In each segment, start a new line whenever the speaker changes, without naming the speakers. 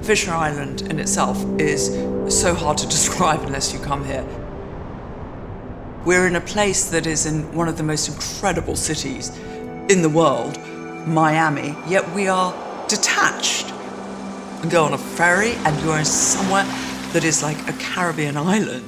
Fisher Island in itself is so hard to describe unless you come here. We're in a place that is in one of the most incredible cities in the world, Miami, yet we are detached. You go on a ferry and you're in somewhere that is like a Caribbean island.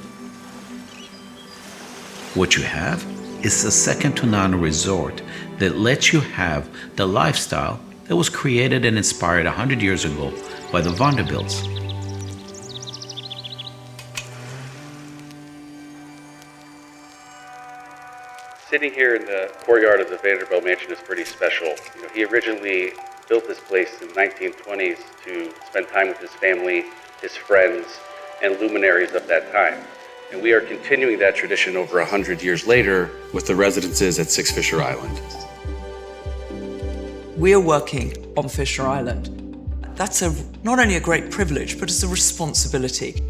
What you have is a second-to-none resort that lets you have the lifestyle that was created and inspired 100 years ago by the Vanderbilts.
Sitting here in the courtyard of the Vanderbilt Mansion is pretty special. He originally built this place in the 1920s to spend time with his family, his friends, and luminaries of that time. And we are continuing that tradition over 100 years later with the residences at 6 Fisher Island.
We are working on Fisher Island. That's not only a great privilege, but it's a responsibility.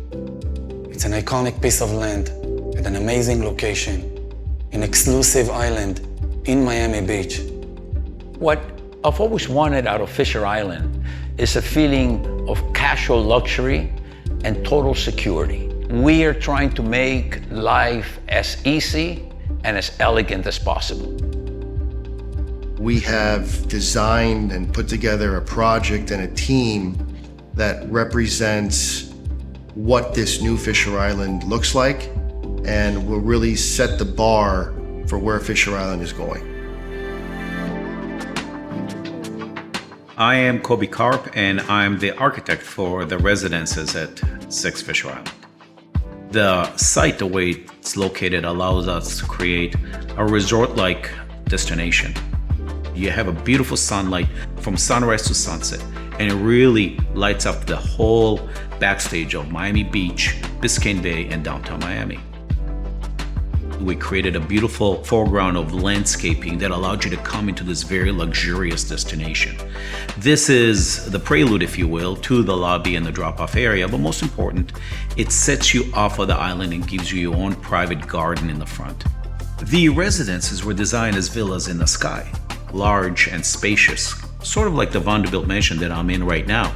It's an iconic piece of land at an amazing location, an exclusive island in Miami Beach.
What I've always wanted out of Fisher Island is a feeling of casual luxury and total security. We are trying to make life as easy and as elegant as possible.
We have designed and put together a project and a team that represents what this new Fisher Island looks like and will really set the bar for where Fisher Island is going.
I am Kobe Karp, and I'm the architect for the residences at 6 Fisher Island. The site, the way it's located, allows us to create a resort-like destination. You have a beautiful sunlight from sunrise to sunset, and it really lights up the whole backstage of Miami Beach, Biscayne Bay, and downtown Miami. We created a beautiful foreground of landscaping that allowed you to come into this very luxurious destination. This is the prelude, if you will, to the lobby and the drop-off area, but most important, it sets you off of the island and gives you your own private garden in the front. The residences were designed as villas in the sky, large and spacious, sort of like the Vanderbilt Mansion that I'm in right now.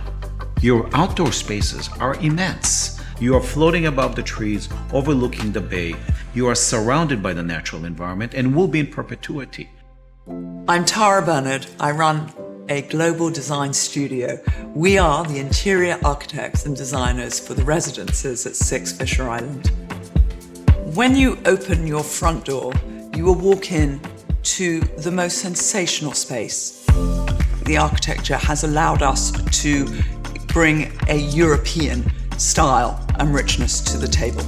Your outdoor spaces are immense. You are floating above the trees, overlooking the bay. You are surrounded by the natural environment and will be in perpetuity.
I'm Tara Bernard. I run a global design studio. We are the interior architects and designers for the residences at 6 Fisher Island. When you open your front door, you will walk in to the most sensational space. The architecture has allowed us to bring a European style and richness to the table.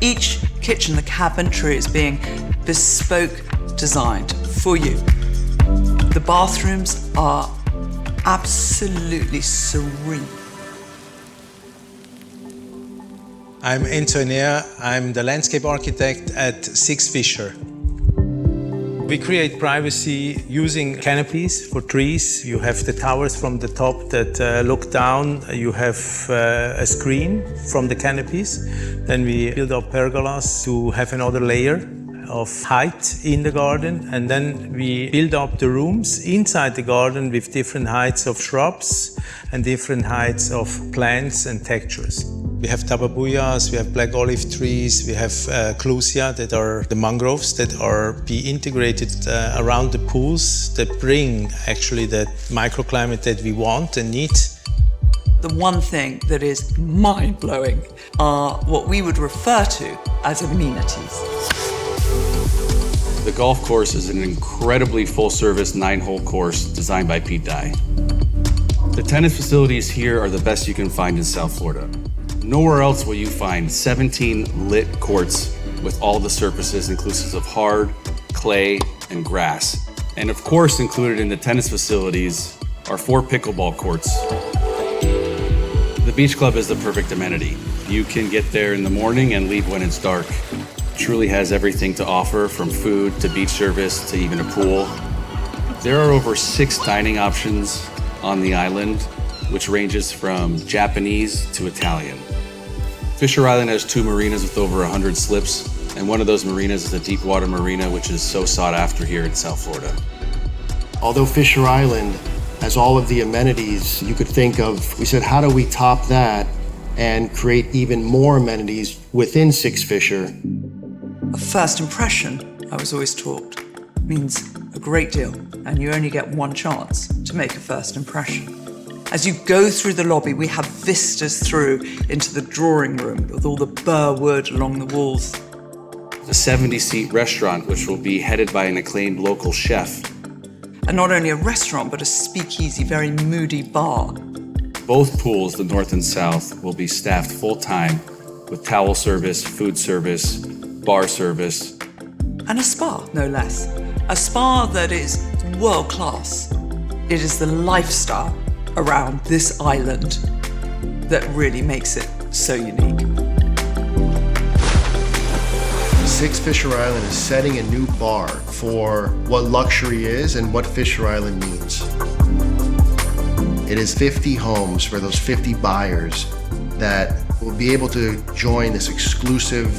Each kitchen, the cabinetry is being bespoke designed for you. The bathrooms are absolutely serene.
I'm Enzo Enea. I'm the landscape architect at 6 Fisher. We create privacy using canopies for trees. You have the towers from the top that look down. You have a screen from the canopies. Then we build up pergolas to have another layer of height in the garden. And then we build up the rooms inside the garden with different heights of shrubs and different heights of plants and textures. We have tababuyas, we have black olive trees, we have clusia that are the mangroves that are integrated around the pools that bring actually that microclimate that we want and need.
The one thing that is mind-blowing are what we would refer to as amenities.
The golf course is an incredibly full-service 9-hole course designed by Pete Dye. The tennis facilities here are the best you can find in South Florida. Nowhere else will you find 17 lit courts with all the surfaces inclusive of hard, clay, and grass. And of course, included in the tennis facilities are 4 pickleball courts. The beach club is the perfect amenity. You can get there in the morning and leave when it's dark. It truly has everything to offer, from food to beach service to even a pool. There are over 6 dining options on the island, which ranges from Japanese to Italian. Fisher Island has 2 marinas with over 100 slips, and one of those marinas is the Deepwater Marina, which is so sought after here in South Florida.
Although Fisher Island as all of the amenities you could think of. We said, how do we top that and create even more amenities within Six Fisher?
A first impression, I was always taught, means a great deal, and you only get one chance to make a first impression. As you go through the lobby, we have vistas through into the drawing room with all the burr wood along the walls.
The 70-seat restaurant, which will be headed by an acclaimed local chef.
And not only a restaurant, but a speakeasy, very moody bar.
Both pools, the north and south, will be staffed full-time with towel service, food service, bar service.
And a spa, no less. A spa that is world-class. It is the lifestyle around this island that really makes it so unique.
Six Fisher Island is setting a new bar for what luxury is and what Fisher Island means. It is 50 homes for those 50 buyers that will be able to join this exclusive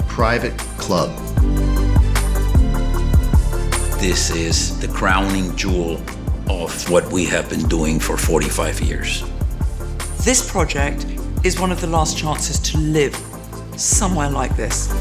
private club.
This is the crowning jewel of what we have been doing for 45 years.
This project is one of the last chances to live somewhere like this.